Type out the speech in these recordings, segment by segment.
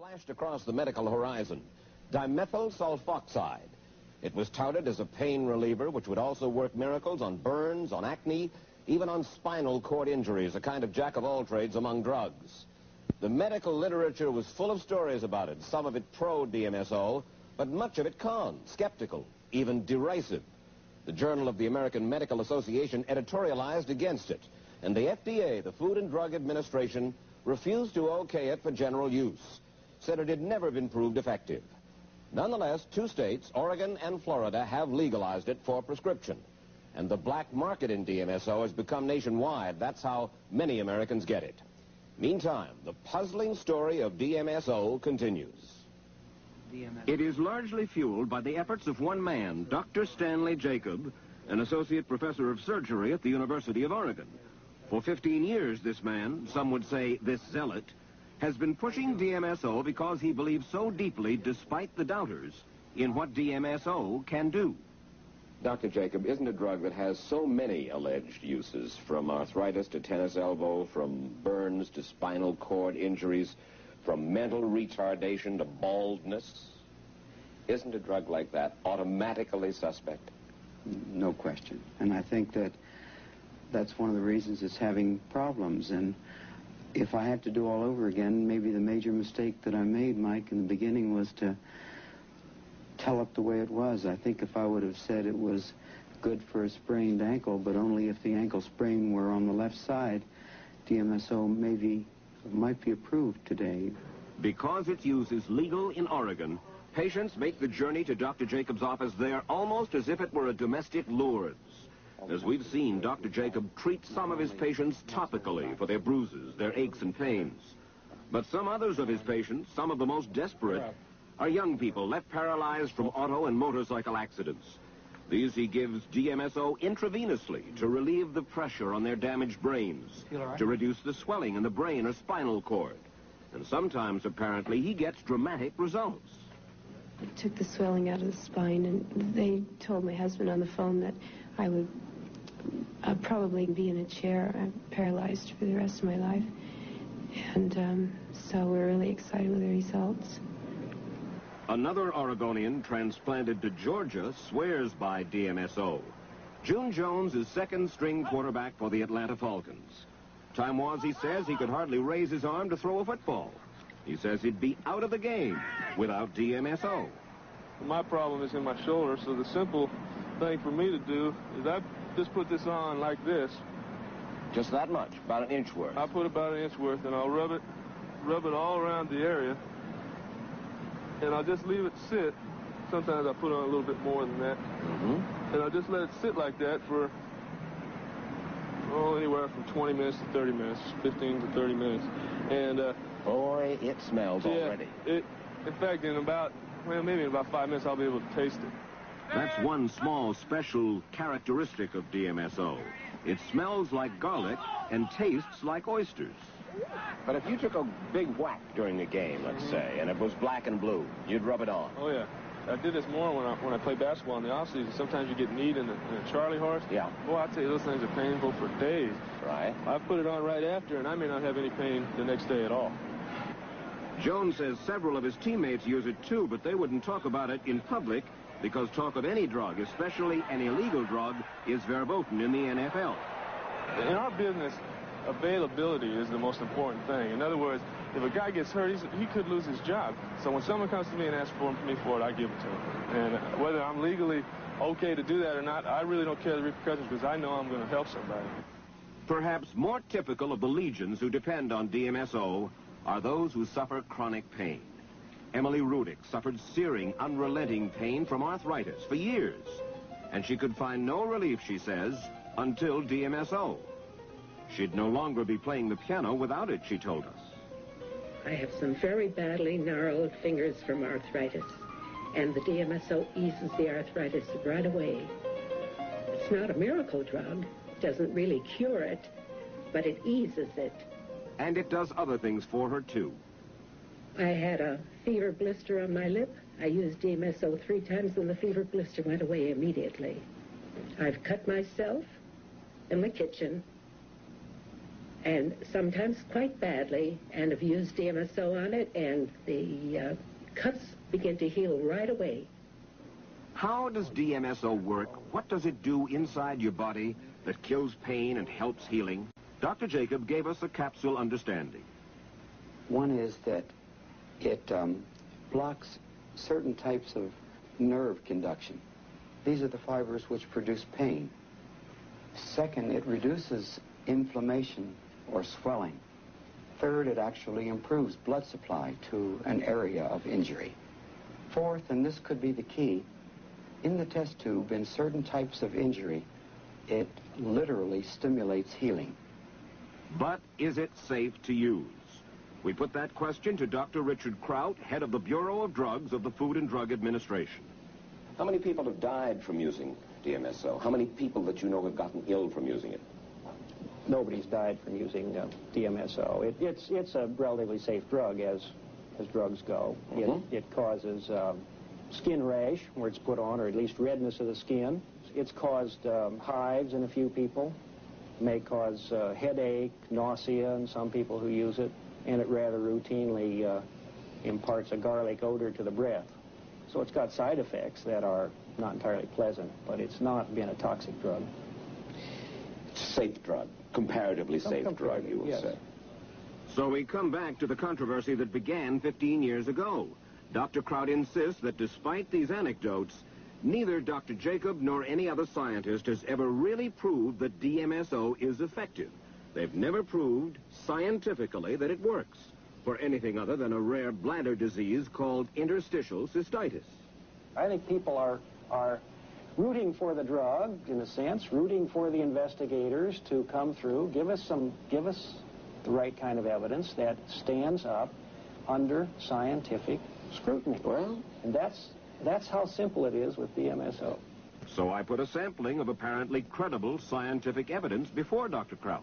Flashed across the medical horizon, dimethyl sulfoxide. It was touted as a pain reliever which would also work miracles on burns, on acne, even on spinal cord injuries, a kind of jack of all trades among drugs. The medical literature was full of stories about it, some of it pro-DMSO, but much of it con, skeptical, even derisive. The Journal of the American Medical Association editorialized against it, and the FDA, the Food and Drug Administration, refused to okay it for general use, said it had never been proved effective. Nonetheless, 2 states, Oregon and Florida, have legalized it for prescription. And the black market in DMSO has become nationwide. That's how many Americans get it. Meantime, the puzzling story of DMSO continues. It is largely fueled by the efforts of one man, Dr. Stanley Jacob, an associate professor of surgery at the University of Oregon. For 15 years, this man, some would say this zealot, has been pushing DMSO because he believes so deeply, despite the doubters, in what DMSO can do. Dr. Jacob, isn't a drug that has so many alleged uses, from arthritis to tennis elbow, from burns to spinal cord injuries, from mental retardation to baldness, isn't a drug like that automatically suspect? No question. And I think that that's one of the reasons it's having problems. And if I had to do all over again, maybe the major mistake that I made, Mike, in the beginning was to tell it the way it was. I think if I would have said it was good for a sprained ankle, but only if the ankle sprain were on the left side, DMSO might be approved today. Because its use is legal in Oregon, patients make the journey to Dr. Jacob's office there almost as if it were a domestic Lourdes. As we've seen, Dr. Jacob treats some of his patients topically for their bruises, their aches and pains. But some others of his patients, some of the most desperate, are young people left paralyzed from auto and motorcycle accidents. These he gives DMSO intravenously to relieve the pressure on their damaged brains, to reduce the swelling in the brain or spinal cord. And sometimes, apparently, he gets dramatic results. It took the swelling out of the spine, and they told my husband on the phone that I would probably be in a chair, paralyzed for the rest of my life. And so we're really excited with the results. Another Oregonian transplanted to Georgia swears by DMSO. June Jones is second-string quarterback for the Atlanta Falcons. Time was, he says, he could hardly raise his arm to throw a football. He says he'd be out of the game without DMSO. My problem is in my shoulder, so the simple thing for me to do is I just put this on like this. Just that much, about an inch worth? I put about an inch worth, and I'll rub it all around the area, and I'll just leave it sit. Sometimes I put on a little bit more than that. And I'll just let it sit like that for, anywhere from 20 minutes to 30 minutes, 15 to 30 minutes. And boy, it smells already. In fact, maybe in about 5 minutes, I'll be able to taste it. That's one small special characteristic of DMSO. It smells like garlic and tastes like oysters. But if you took a big whack during a game, let's say, and it was black and blue, you'd rub it on. Oh, yeah. I did this more when I play basketball in the offseason. Sometimes you get kneed in a Charlie horse. Yeah. Boy, I tell you, those things are painful for days. Right. I put it on right after, and I may not have any pain the next day at all. Jones says several of his teammates use it too, but they wouldn't talk about it in public because talk of any drug, especially an illegal drug, is verboten in the NFL. In our business, availability is the most important thing. In other words, if a guy gets hurt, he could lose his job. So when someone comes to me and asks me for it, I give it to him. And whether I'm legally okay to do that or not, I really don't care the repercussions because I know I'm going to help somebody. Perhaps more typical of the legions who depend on DMSO are those who suffer chronic pain. Emily Rudick suffered searing, unrelenting pain from arthritis for years. And she could find no relief, she says, until DMSO. She'd no longer be playing the piano without it, she told us. I have some very badly gnarled fingers from arthritis, and the DMSO eases the arthritis right away. It's not a miracle drug. It doesn't really cure it, but it eases it. And it does other things for her, too. I had a fever blister on my lip. I used DMSO 3 times, and the fever blister went away immediately. I've cut myself in the kitchen and sometimes quite badly, and have used DMSO on it, and the cuts begin to heal right away. How does DMSO work? What does it do inside your body that kills pain and helps healing? Dr. Jacob gave us a capsule understanding. One is that it blocks certain types of nerve conduction. These are the fibers which produce pain. Second, it reduces inflammation or swelling. Third, it actually improves blood supply to an area of injury. Fourth, and this could be the key, in the test tube, in certain types of injury, it literally stimulates healing. But is it safe to use? We put that question to Dr. Richard Crowd, head of the Bureau of Drugs of the Food and Drug Administration. How many people have died from using DMSO? How many people that you know have gotten ill from using it? Nobody's died from using DMSO. It's a relatively safe drug as drugs go. It causes skin rash where it's put on, or at least redness of the skin. It's caused hives in a few people. It may cause headache, nausea in some people who use it, and it rather routinely imparts a garlic odor to the breath. So it's got side effects that are not entirely pleasant, but it's not been a toxic drug. Safe drug, comparatively safe drug, you will say. So we come back to the controversy that began 15 years ago. Dr. Crowd insists that despite these anecdotes, neither Dr. Jacob nor any other scientist has ever really proved that DMSO is effective. They've never proved scientifically that it works for anything other than a rare bladder disease called interstitial cystitis. I think people are rooting for the drug, in a sense, rooting for the investigators to come through, give us the right kind of evidence that stands up under scientific scrutiny. Well, and that's how simple it is with DMSO. So I put a sampling of apparently credible scientific evidence before Dr. Crowd.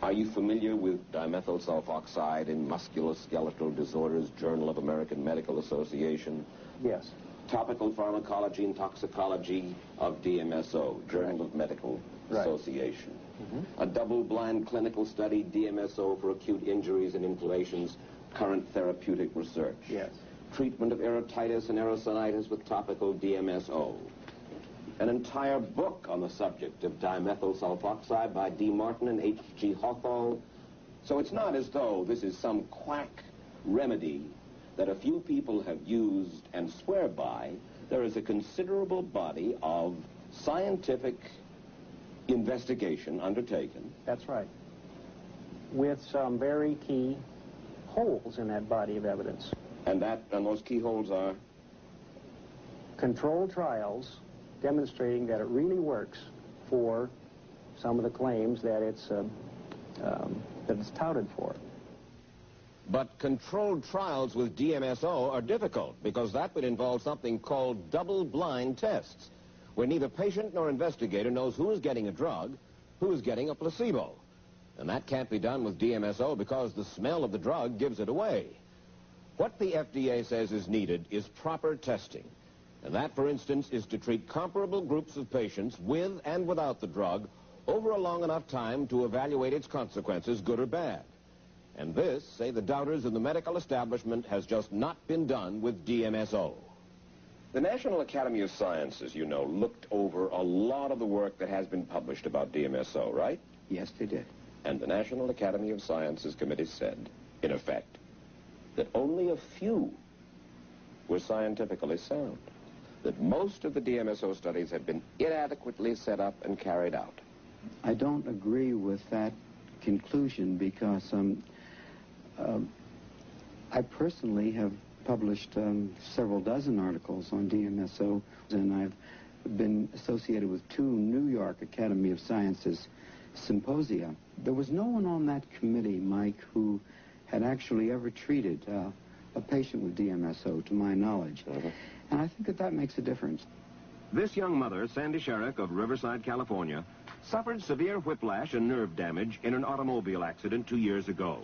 Are you familiar with dimethyl sulfoxide in Musculoskeletal Disorders, Journal of American Medical Association? Yes. Topical Pharmacology and Toxicology of DMSO, Journal of Medical Association. A double-blind clinical study, DMSO for acute injuries and inflammations, current therapeutic research. Yes. Treatment of erytitis and erysionitis with topical DMSO. An entire book on the subject of dimethyl sulfoxide by D. Martin and H.G. Hawthorne. So it's not as though this is some quack remedy that a few people have used and swear by. There is a considerable body of scientific investigation undertaken. That's right. With some very key holes in that body of evidence. And those keyholes are? Controlled trials demonstrating that it really works for some of the claims that it's touted for. But controlled trials with DMSO are difficult because that would involve something called double-blind tests, where neither patient nor investigator knows who is getting a drug, who is getting a placebo. And that can't be done with DMSO because the smell of the drug gives it away. What the FDA says is needed is proper testing. And that, for instance, is to treat comparable groups of patients with and without the drug over a long enough time to evaluate its consequences, good or bad. And this, say the doubters in the medical establishment, has just not been done with DMSO. The National Academy of Sciences, you know, looked over a lot of the work that has been published about DMSO, right? Yes, they did. And the National Academy of Sciences Committee said, in effect, that only a few were scientifically sound, that most of the DMSO studies have been inadequately set up and carried out. I don't agree with that conclusion because I personally have published several dozen articles on DMSO, and I've been associated with 2 New York Academy of Sciences symposia. There was no one on that committee, Mike, who had actually ever treated a patient with DMSO, to my knowledge. And I think that makes a difference. This young mother, Sandy Sherrick of Riverside, California, suffered severe whiplash and nerve damage in an automobile accident 2 years ago.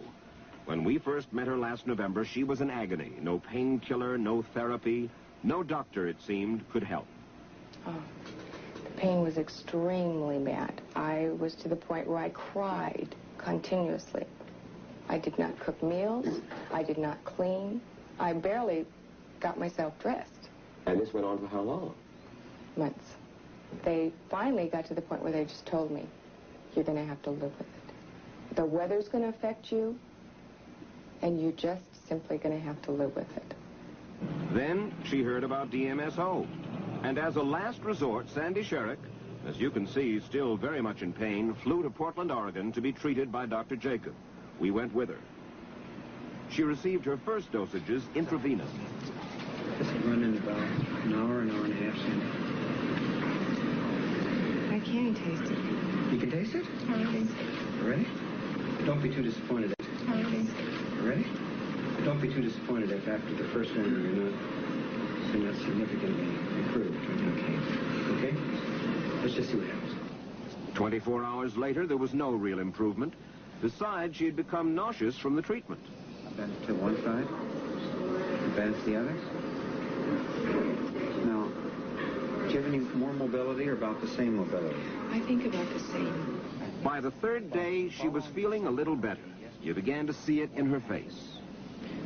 When we first met her last November, she was in agony. No painkiller, no therapy, no doctor, it seemed, could help. Oh, the pain was extremely bad. I was to the point where I cried continuously. I did not cook meals. I did not clean. I barely got myself dressed. And this went on for how long? Months. They finally got to the point where they just told me, you're going to have to live with it. The weather's going to affect you, and you're just simply going to have to live with it. Then she heard about DMSO. And as a last resort, Sandy Sherrick, as you can see, still very much in pain, flew to Portland, Oregon to be treated by Dr. Jacob. We went with her. She received her first dosages intravenous. This will run in about an hour and a half, Sandy. I can taste it. You can taste it? Already. Ready? Don't be too disappointed. Already. Ready? Don't be too disappointed if after the first one you're not significantly improved. Okay? Let's just see what happens. 24 hours later, there was no real improvement. Besides, she had become nauseous from the treatment. Bend to one side. Bend to the other. Now, do you have any more mobility or about the same mobility? I think about the same. By the third day, she was feeling a little better. You began to see it in her face.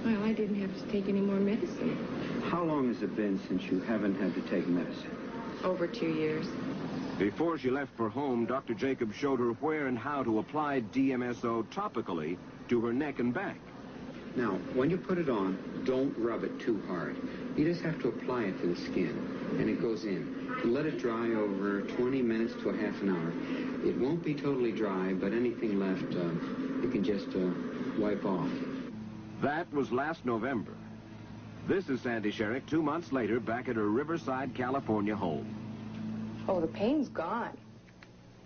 Well, I didn't have to take any more medicine. How long has it been since you haven't had to take medicine? Over 2 years. Before she left for home, Dr. Jacob showed her where and how to apply DMSO topically to her neck and back. Now, when you put it on, don't rub it too hard. You just have to apply it to the skin, and it goes in. Let it dry over 20 minutes to a half an hour. It won't be totally dry, but anything left, you can just wipe off. That was last November. This is Sandy Sherrick 2 months later back at her Riverside, California home. Oh, the pain's gone.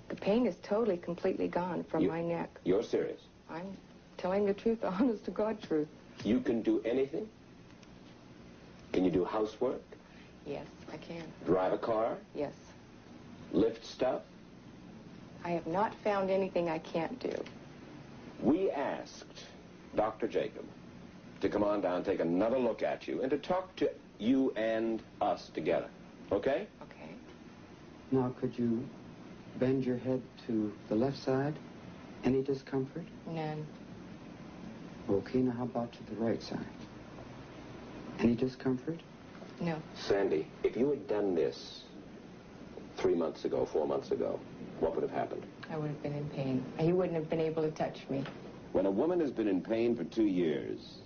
The pain is totally, completely gone from my neck. You're serious? I'm telling the truth, the honest to God truth. You can do anything? Can you do housework? Yes, I can. Drive a car? Yes. Lift stuff? I have not found anything I can't do. We asked Dr. Jacob to come on down, take another look at you, and to talk to you and us together. Okay? Okay. Now, could you bend your head to the left side? Any discomfort? None. Okay, now how about to the right side? Any discomfort? No. Sandy, if you had done this 3 months ago, 4 months ago, what would have happened? I would have been in pain. He wouldn't have been able to touch me. When a woman has been in pain for 2 years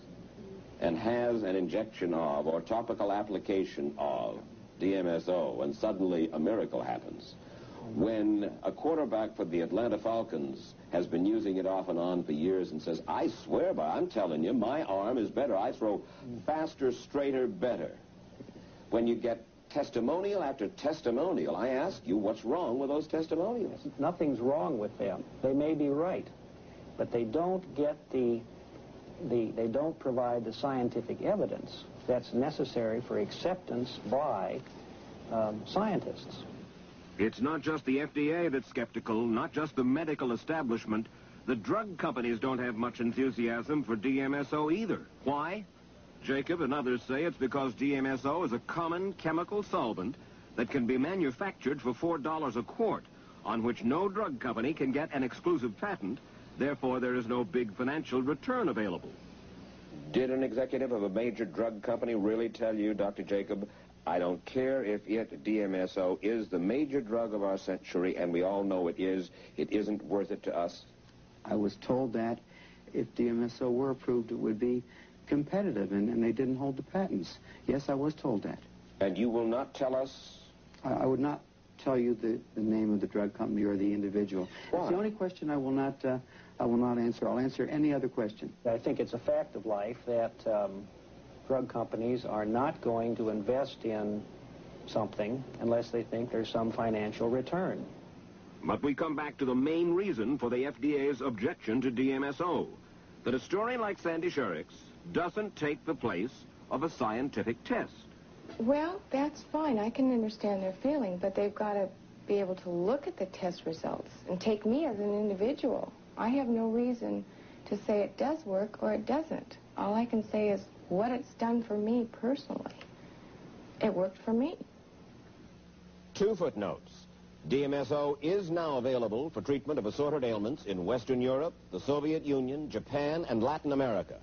and has an injection of or topical application of DMSO, and suddenly a miracle happens. When a quarterback for the Atlanta Falcons has been using it off and on for years and says, I swear by, I'm telling you, my arm is better. I throw faster, straighter, better. When you get testimonial after testimonial, I ask you, what's wrong with those testimonials? Nothing's wrong with them. They may be right, but they don't get they don't provide the scientific evidence that's necessary for acceptance by scientists. It's not just the FDA that's skeptical, not just the medical establishment. The drug companies don't have much enthusiasm for DMSO either. Why? Jacob and others say it's because DMSO is a common chemical solvent that can be manufactured for $4 a quart, on which no drug company can get an exclusive patent. Therefore, there is no big financial return available. Did an executive of a major drug company really tell you, Dr. Jacob, I don't care if DMSO is the major drug of our century, and we all know it isn't worth it to us? I was told that if DMSO were approved, it would be competitive, and they didn't hold the patents. Yes, I was told that. And you will not tell us? I would not tell you the name of the drug company or the individual. Why? It's the only question I will not answer. I'll answer any other question. I think it's a fact of life that drug companies are not going to invest in something unless they think there's some financial return. But we come back to the main reason for the FDA's objection to DMSO, that a story like Sandy Sherrick's doesn't take the place of a scientific test. Well, that's fine. I can understand their feeling, but they've got to be able to look at the test results and take me as an individual. I have no reason to say it does work or it doesn't. All I can say is what it's done for me personally. It worked for me. 2 footnotes. DMSO is now available for treatment of assorted ailments in Western Europe, the Soviet Union, Japan, and Latin America.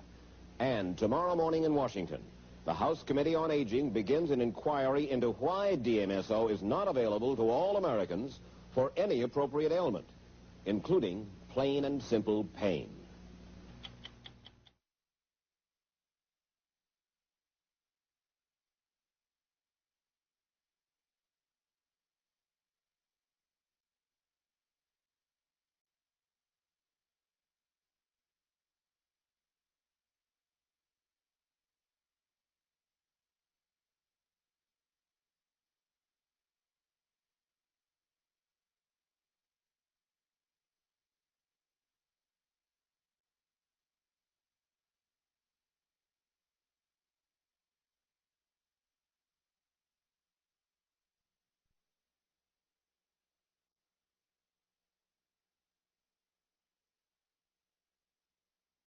And tomorrow morning in Washington, the House Committee on Aging begins an inquiry into why DMSO is not available to all Americans for any appropriate ailment, including plain and simple pain.